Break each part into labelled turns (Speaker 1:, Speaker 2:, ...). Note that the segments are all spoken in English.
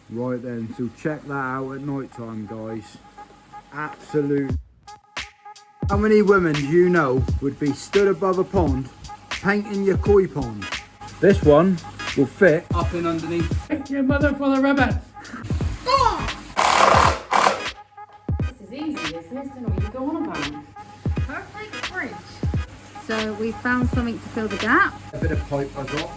Speaker 1: Right then, so check that out at night time, guys. Absolute. How many women do you know would be stood above a pond painting your koi pond? This one will fit up in underneath.
Speaker 2: Your mother full of rabbits.
Speaker 3: This is easy, isn't it? What you go on about? Perfect fridge. So we found something to fill the gap.
Speaker 1: A bit of pipe I got.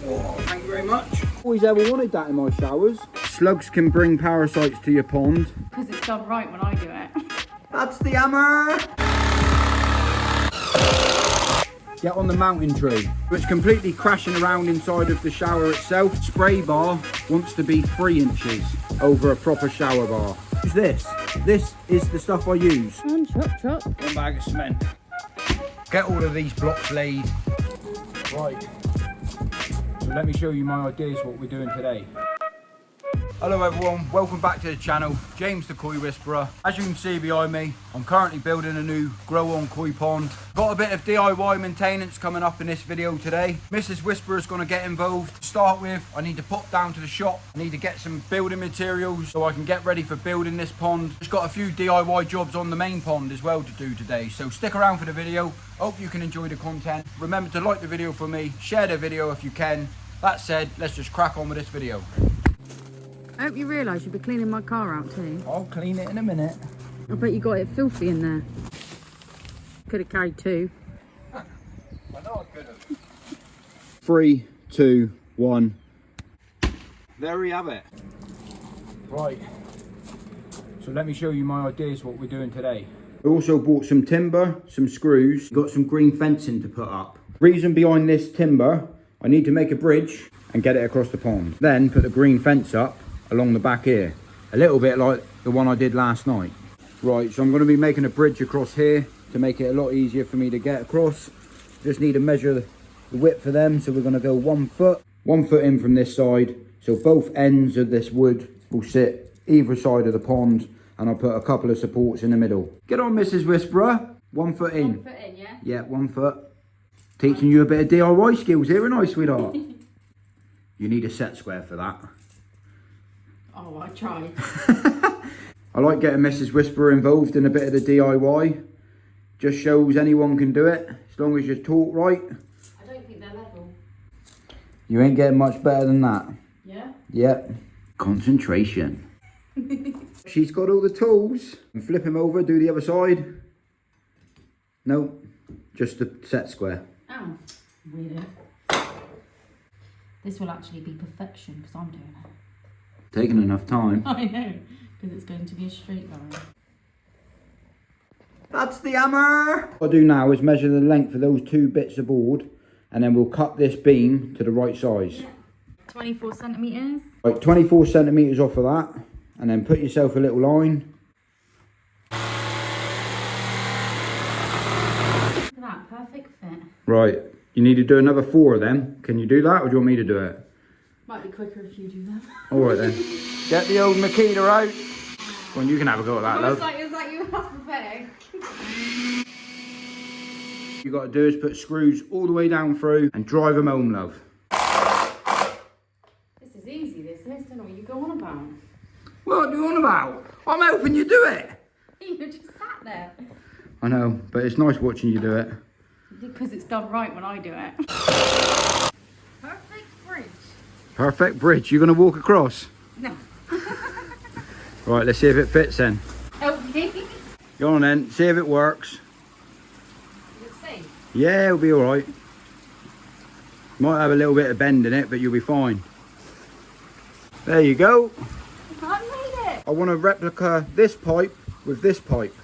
Speaker 1: Oh, thank you very much. Always ever wanted that in my showers. Slugs can bring parasites to your pond.
Speaker 3: Because it's done right when I do it.
Speaker 1: That's the hammer! Get on the mountain tree. It's completely crashing around inside of the shower itself. Spray bar wants to be 3 inches over a proper shower bar. Use this. This is the stuff I use.
Speaker 3: Come on, chop.
Speaker 1: 1 bag of cement. Get all of these blocks laid. Right. So let me show you my ideas what we're doing today. Hello everyone, welcome back to the channel. James the Koi Whisperer. As you can see behind me, I'm currently building a new grow on koi pond. Got a bit of DIY maintenance coming up in this video today. Mrs. Whisperer's gonna get involved. To start with, I need to pop down to the shop. I need to get some building materials so I can get ready for building this pond. Just got a few DIY jobs on the main pond as well to do today. So stick around for the video. Hope you can enjoy the content. Remember to like the video for me, share the video if you can. That said, let's just crack on with this video.
Speaker 3: I hope you realise you'll be cleaning my car out too.
Speaker 1: I'll clean it in a minute.
Speaker 3: I bet you got it filthy in there. Could have carried 2.
Speaker 1: I know I could have. 3, 2, 1. There we have it. Right. So let me show you my ideas what we're doing today. I also bought some timber, some screws, got some green fencing to put up. Reason behind this timber, I need to make a bridge and get it across the pond. Then put the green fence up along the back here, a little bit like the one I did last night. Right, so I'm going to be making a bridge across here to make it a lot easier for me to get across. Just need to measure the width for them, so we're going to go 1 foot in from this side, so both ends of this wood will sit either side of the pond, and I'll put a couple of supports in the middle. Get on, Mrs. Whisperer. 1 foot in.
Speaker 3: 1 foot in, yeah?
Speaker 1: Yeah, 1 foot. Teaching you a bit of DIY skills here, ain't I, sweetheart? You need a set square for that.
Speaker 3: Oh, I tried.
Speaker 1: I like getting Mrs. Whisperer involved in a bit of the DIY. Just shows anyone can do it, as long as you're taught right.
Speaker 3: I don't think they're level.
Speaker 1: You ain't getting much better than that.
Speaker 3: Yeah?
Speaker 1: Yep. Concentration. She's got all the tools. And flip him over, do the other side. No, just the set square.
Speaker 3: Oh, weirdo. This will actually be perfection because I'm doing it.
Speaker 1: Taking enough time.
Speaker 3: I know, because it's going to be a straight line.
Speaker 1: That's the hammer! What I'll do now is measure the length of those 2 bits of board, and then we'll cut this beam to the right size.
Speaker 3: 24 centimetres.
Speaker 1: Right, 24 centimetres off of that, and then put yourself a little line.
Speaker 3: Look at that, perfect fit.
Speaker 1: Right, you need to do another 4 of them. Can you do that, or do you want me to do it?
Speaker 3: Might be quicker if you do that.
Speaker 1: Alright then. Get the old Makita out. Well, you can have a go at that, love.
Speaker 3: It was like you were pathetic.
Speaker 1: You got to do is put screws all the way down through and drive them home, love.
Speaker 3: This is easy, this isn't it? What you go on about?
Speaker 1: What are you on about? I'm helping you do it.
Speaker 3: You just sat there.
Speaker 1: I know, but it's nice watching you do it.
Speaker 3: Because it's done right when I do it. Perfect bridge.
Speaker 1: Perfect bridge. You're going to walk across?
Speaker 3: No.
Speaker 1: Right, let's see if it fits then.
Speaker 3: Okay.
Speaker 1: Go on then, see if it works.
Speaker 3: Let's see.
Speaker 1: Yeah, it'll be alright. Might have a little bit of bend in it, but you'll be fine. There you go.
Speaker 3: I made it.
Speaker 1: I want to replica this pipe with this pipe.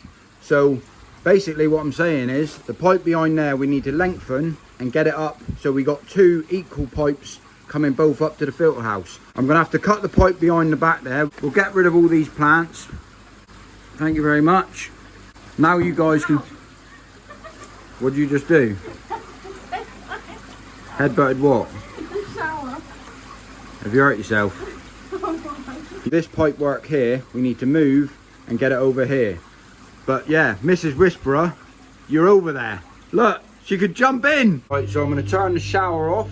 Speaker 1: So basically what I'm saying is the pipe behind there we need to lengthen and get it up so we got 2 equal pipes coming both up to the filter house. I'm going to have to cut the pipe behind the back there. We'll get rid of all these plants. Thank you very much. Now you guys can... What did you just do? Headbutted what?
Speaker 3: The shower.
Speaker 1: Have you hurt yourself? This pipe work here, we need to move and get it over here. But yeah, Mrs. Whisperer, you're over there. Look, she could jump in. Right, so I'm going to turn the shower off.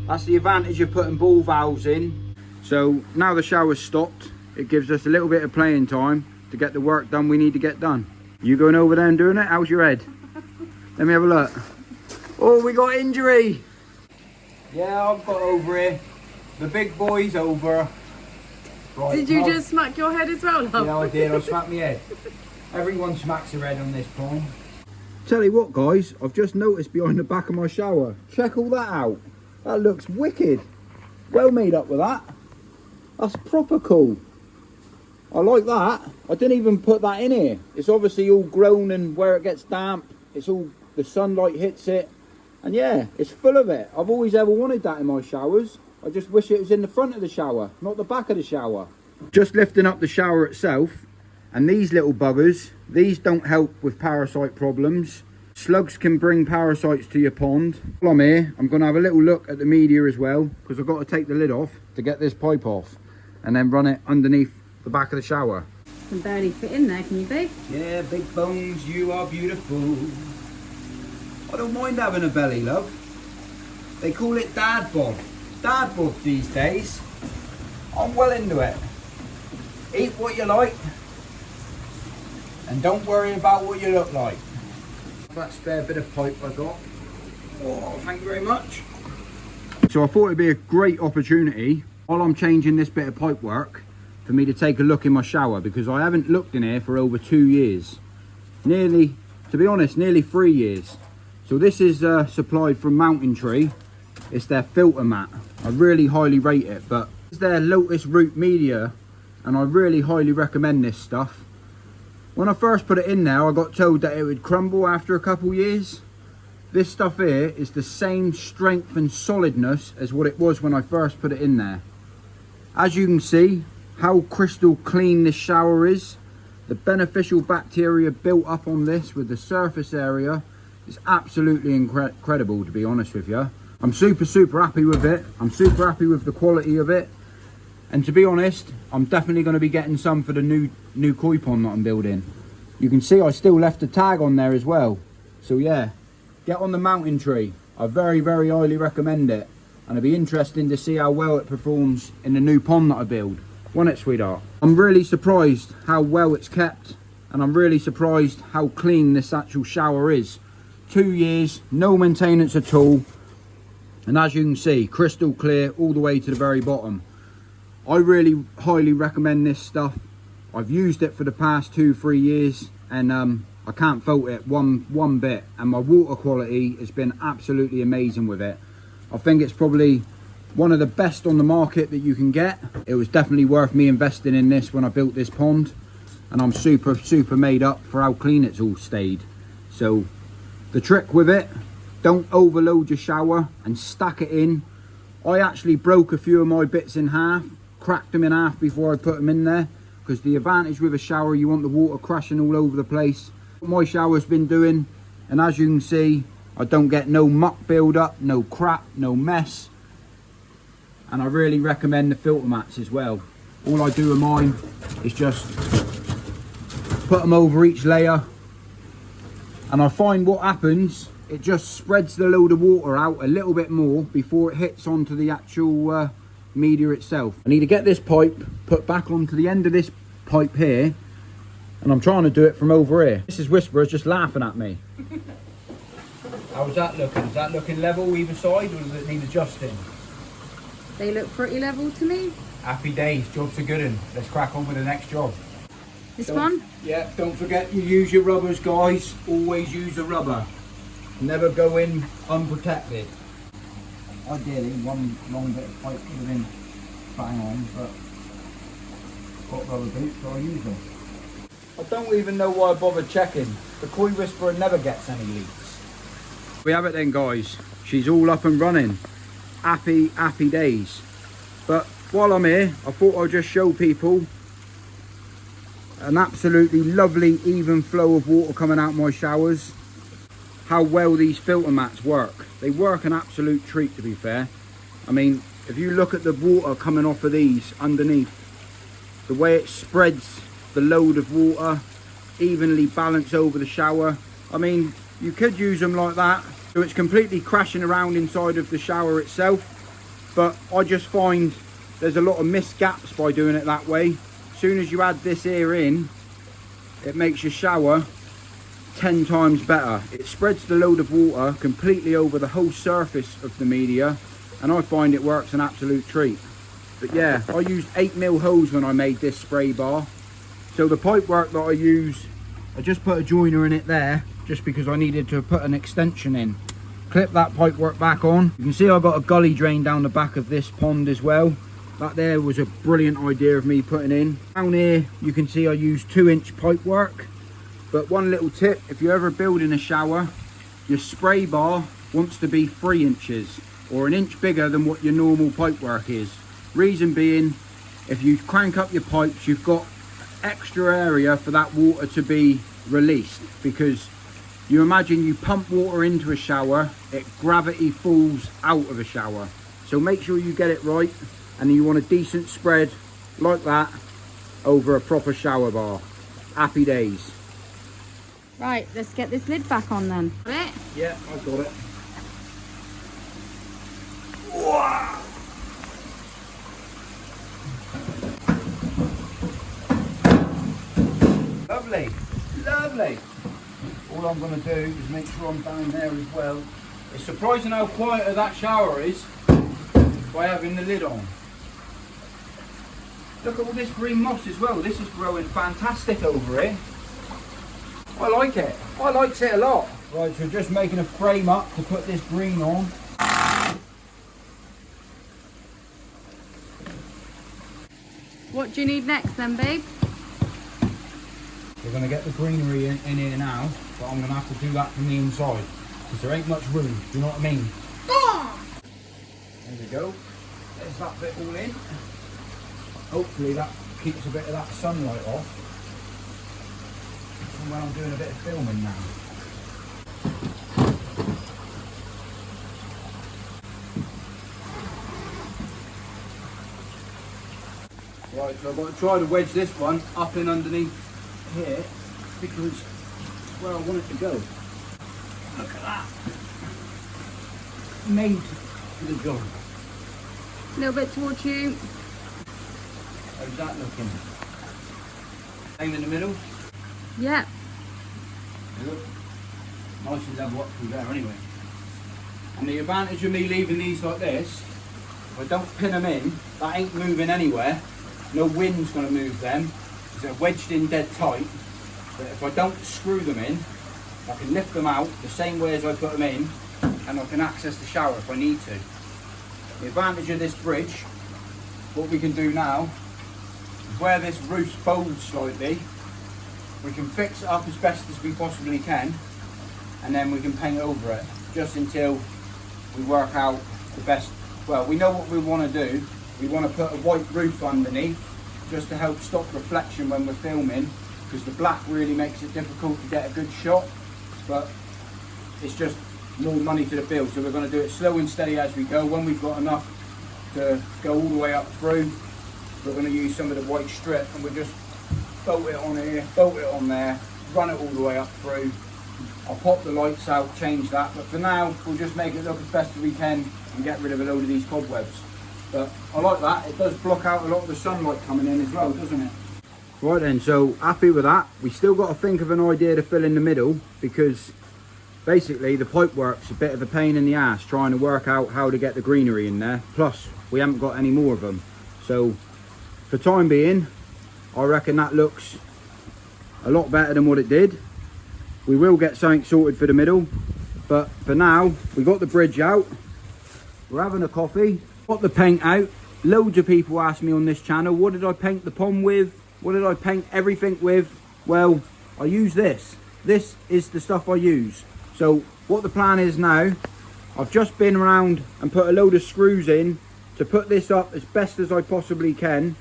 Speaker 1: That's the advantage of putting ball valves in. So now the shower's stopped, it gives us a little bit of playing time to get the work done we need to get done. You going over there and doing it? How's your head? Let me have a look. Oh, we got injury. Yeah, I've got over here. The big boy's over. Right,
Speaker 3: did you just smack your head as well, love?
Speaker 1: Yeah, I did. I smacked my head. Everyone smacks their head on this pond. Tell you what, guys, I've just noticed behind the back of my shower. Check all that out. That looks wicked. Well made up with that. That's proper cool. I like that. I didn't even put that in here. It's obviously all grown, and where it gets damp, it's all, the sunlight hits it. And yeah, it's full of it. I've always ever wanted that in my showers. I just wish it was in the front of the shower, not the back of the shower. Just lifting up the shower itself, and these little buggers, these don't help with parasite problems. Slugs can bring parasites to your pond. While I'm here, I'm going to have a little look at the media as well, because I've got to take the lid off to get this pipe off, and then run it underneath the back of the shower.
Speaker 3: You can barely fit in there, can you, babe?
Speaker 1: Yeah, big bones, you are beautiful. I don't mind having a belly, love. They call it dad bod. Dad bod these days. I'm well into it. Eat what you like, and don't worry about what you look like. That spare bit of pipe I got. Oh, thank you very much. So I thought it'd be a great opportunity while I'm changing this bit of pipe work for me to take a look in my shower, because I haven't looked in here for over 2 years. Nearly, to be honest, nearly 3 years. So this is supplied from Amazimg. It's their filter mat. I really highly rate it, but it's their lotus root media, and I really highly recommend this stuff. When I first put it in there, I got told that it would crumble after a couple years. This stuff here is the same strength and solidness as what it was when I first put it in there. As you can see, how crystal clean this shower is. The beneficial bacteria built up on this with the surface area is absolutely incredible, to be honest with you. I'm super happy with it. I'm super happy with the quality of it. And to be honest, I'm definitely going to be getting some for the new koi pond that I'm building. You can see I still left a tag on there as well. So yeah, get on the Amazimg. I very highly recommend it. And it'll be interesting to see how well it performs in the new pond that I build. Won't it, sweetheart? I'm really surprised how well it's kept. And I'm really surprised how clean this actual shower is. 2 years, no maintenance at all. And as you can see, crystal clear all the way to the very bottom. I really highly recommend this stuff. I've used it for the past 2-3 years, and I can't fault it one bit. And my water quality has been absolutely amazing with it. I think it's probably one of the best on the market that you can get. It was definitely worth me investing in this when I built this pond, and I'm super made up for how clean it's all stayed. So the trick with it, don't overload your shower and stack it in. I actually broke a few of my bits in half, cracked them in half before I put them in there, because the advantage with a shower, you want the water crashing all over the place. What my shower's been doing, and as you can see, I don't get no muck build up, no crap, no mess. And I really recommend the filter mats as well. All I do with mine is just put them over each layer, and I find what happens, it just spreads the load of water out a little bit more before it hits onto the actual media itself. I need to get this pipe put back onto the end of this pipe here, and I'm trying to do it from over here. This is Whisperer's just laughing at me. How's that looking? Is that looking level either side, or does it need adjusting?
Speaker 3: They look pretty level to me.
Speaker 1: Happy days, job's a good one. Let's crack on with the next job.
Speaker 3: This one?
Speaker 1: Yeah, don't forget you use your rubbers, guys. Always use a rubber. Never go in unprotected. Ideally, one long bit of pipe would have been bang on, but got rubber boots, so I use them. I don't even know why I bothered checking. The Koi Whisperer never gets any leaks. We have it then, guys. She's all up and running. Happy days. But while I'm here, I thought I'd just show people an absolutely lovely even flow of water coming out my showers. How well these filter mats work. They work an absolute treat, to be fair. I mean, if you look at the water coming off of these underneath, the way it spreads the load of water, evenly balanced over the shower. I mean, you could use them like that, so it's completely crashing around inside of the shower itself. But I just find there's a lot of missed gaps by doing it that way. As soon as you add this here in, it makes your shower 10 times better. It spreads the load of water completely over the whole surface of the media, and I find it works an absolute treat. But yeah, I used 8mm hose when I made this spray bar. So the pipe work that I use, I just put a joiner in it there, just because I needed to put an extension in. Clip that pipe work back on. You can see I've got a gully drain down the back of this pond as well. That there was a brilliant idea of me putting in. Down here, you can see I used 2-inch pipe work. But one little tip, if you're ever building a shower, your spray bar wants to be 3 inches or an inch bigger than what your normal pipe work is. Reason being, if you crank up your pipes, you've got extra area for that water to be released, because you imagine you pump water into a shower, it gravity falls out of a shower. So make sure you get it right, and you want a decent spread like that over a proper shower bar. Happy days.
Speaker 3: Right, let's get this lid back on then. Got it?
Speaker 1: Yeah, I've got it. Wow. Lovely, lovely. All I'm going to do is make sure I'm down there as well. It's surprising how quiet that shower is by having the lid on. Look at all this green moss as well. This is growing fantastic over here. I like it. I like it a lot. Right, so just making a frame up to put this green on.
Speaker 3: What do you need next then, babe?
Speaker 1: We're going to get the greenery in here now, but I'm going to have to do that from the inside, because there ain't much room, do you know what I mean? There we go. There's that bit all in. Hopefully that keeps a bit of that sunlight off from when I'm doing a bit of filming now. Right, so I've got to try to wedge this one up in underneath here, because it's where I want it to go. Look at that. Made for the job.
Speaker 3: A little bit towards you.
Speaker 1: How's that looking? Same in the middle?
Speaker 3: Yeah.
Speaker 1: Good. Nice and level up through there anyway. And the advantage of me leaving these like this, if I don't pin them in, that ain't moving anywhere. No wind's going to move them, because they're wedged in dead tight. But if I don't screw them in, I can lift them out the same way as I put them in, and I can access the shower if I need to. The advantage of this bridge, what we can do now, is where this roof folds slightly, we can fix it up as best as we possibly can, and then we can paint over it, just until we work out the best. Well, we know what we want to do. We want to put a white roof underneath, just to help stop reflection when we're filming, because the black really makes it difficult to get a good shot, but it's just more money to the bill. So we're going to do it slow and steady as we go. When we've got enough to go all the way up through, we're going to use some of the white strip, and we'll just bolt it on here, bolt it on there, run it all the way up through. I'll pop the lights out, change that, but for now we'll just make it look as best as we can and get rid of a load of these cobwebs. But I like that. It does block out a lot of the sunlight coming in as well, doesn't it? Right then, so happy with that. We still got to think of an idea to fill in the middle, because basically the pipe work's a bit of a pain in the ass trying to work out how to get the greenery in there. Plus we haven't got any more of them. So for time being, I reckon that looks a lot better than what it did. We will get something sorted for the middle, but for now we got the bridge out, we're having a coffee, got the paint out. Loads of people ask me on this channel, what did I paint the pond with? What did I paint everything with? Well, I use this. This is the stuff I use. So what the plan is now, I've just been around and put a load of screws in to put this up as best as I possibly can.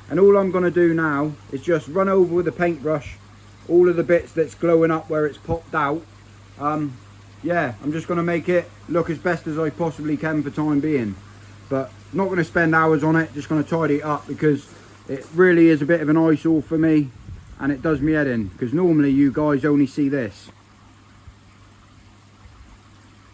Speaker 1: And all I'm going to do now is just run over with a paintbrush all of the bits that's glowing up where it's popped out. Yeah, I'm just going to make it look as best as I possibly can for time being. But I'm not going to spend hours on it, just going to tidy it up, because it really is a bit of an eyesore for me, and it does me head in, because normally you guys only see this.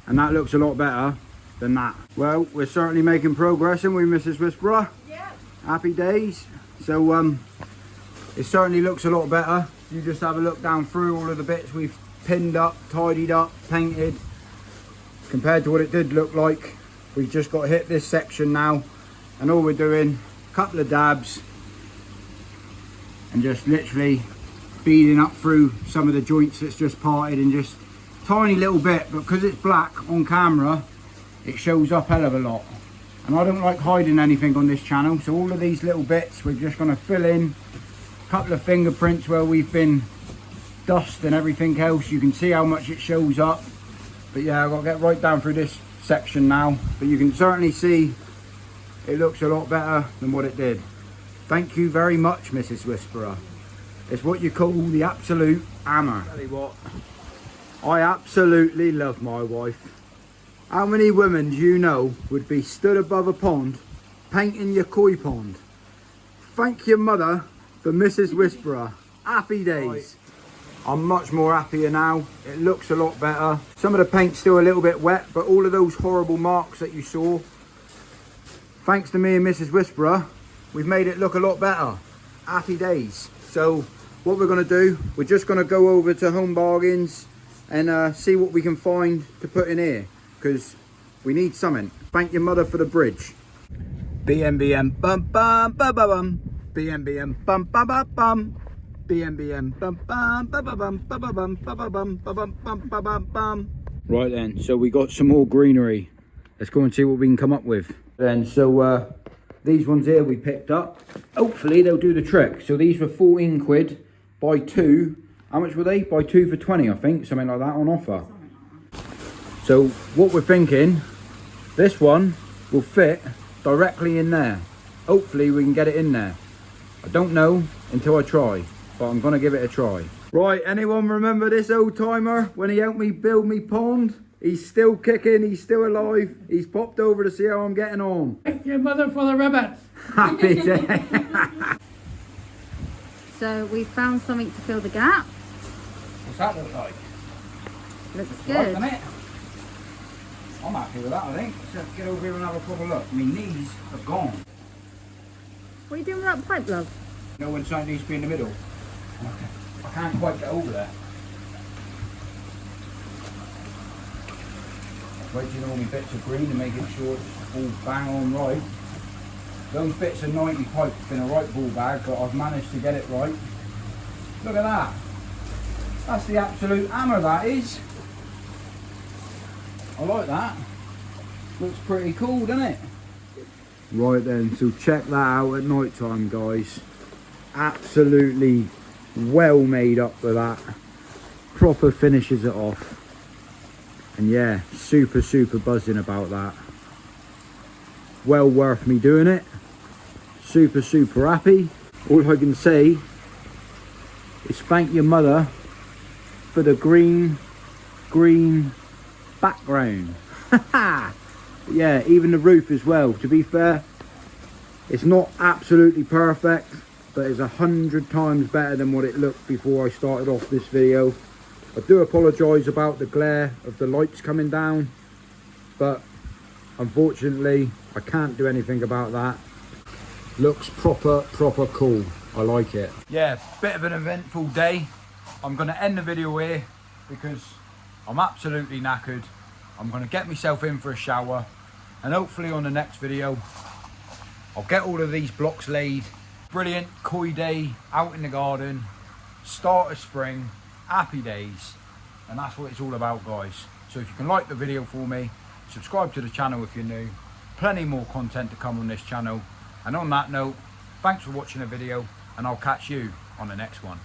Speaker 1: And that looks a lot better than that. Well, we're certainly making progress, aren't we, Mrs. Whisperer?
Speaker 3: Yeah,
Speaker 1: Happy days. So it certainly looks a lot better. You just have a look down through all of the bits we've pinned up, tidied up, painted, compared to what it did look like. We've just got to hit this section now, and all we're doing, a couple of dabs and just literally beading up through some of the joints that's just parted, and just tiny little bit, but because it's black on camera it shows up hell of a lot, and I don't like hiding anything on this channel. So all of these little bits we're just going to fill in, a couple of fingerprints where we've been dust and everything else. You can see how much it shows up, but yeah, I've got to get right down through this section now, but you can certainly see it looks a lot better than what it did. Thank you very much, Mrs. Whisperer. It's what you call the absolute hammer. Tell you what, I absolutely love my wife. How many women do you know would be stood above a pond painting your koi pond? Thank your mother for Mrs. Whisperer. Happy days. I'm much more happier now. It looks a lot better. Some of the paint's still a little bit wet, but all of those horrible marks that you saw, thanks to me and Mrs. Whisperer, we've made it look a lot better. Happy days. So what we're going to do, we're just going to go over to Home Bargains and see what we can find to put in here, because we need something. Thank your mother for the bridge. BMBM bum bum bum bum bum. BMBM bum bum bum bum. BMBM bum bum bum bum bum bum bum bum bum bum bum bum. Right then, so we got some more greenery. Let's go and see what we can come up with. Then so these ones here we picked up. Hopefully they'll do the trick. So these were 14 quid, buy two. How much were they? Buy two for 20, I think, something like that, on offer. So what we're thinking, this one will fit directly in there. Hopefully we can get it in there. I don't know until I try, but I'm gonna give it a try. Right, anyone remember this old timer when he helped me build me pond? He's still kicking, he's still alive. He's popped over to see how I'm getting on.
Speaker 2: Thank your mother for the rabbit.
Speaker 1: Happy day.
Speaker 3: So we found something to fill the gap.
Speaker 1: What's that look like?
Speaker 3: Looks
Speaker 1: Right,
Speaker 3: good.
Speaker 1: doesn't it? I'm happy with that, I think. Let's get over here and have a proper look. My knees are gone.
Speaker 3: What are you doing with that pipe, love?
Speaker 1: You know when something needs to be in the middle? I can't quite get over there. Wedging all my bits of green and making sure it's all bang on right. Those bits of 90 pipe's been a right ball bag, but I've managed to get it right. Look at that. That's the absolute hammer, that is. I like that. Looks pretty cool, doesn't it? Right then, so check that out at night time, guys. Absolutely well made up for that. Proper finishes it off. And yeah, super buzzing about that. Well worth me doing it. Super happy. All I can say is thank your mother for the green background. Yeah, even the roof as well. To be fair, it's not absolutely perfect, but it's 100 times better than what it looked before I started off this video. I do apologise about the glare of the lights coming down, but unfortunately I can't do anything about that. Looks proper cool. I like it. Yeah, bit of an eventful day. I'm going to end the video here because I'm absolutely knackered. I'm going to get myself in for a shower, and hopefully on the next video I'll get all of these blocks laid. Brilliant koi day out in the garden, start of spring, happy days, and that's what it's all about, guys. So if you can like the video for me, subscribe to the channel if you're new. Plenty more content to come on this channel, and on that note, thanks for watching the video, and I'll catch you on the next one.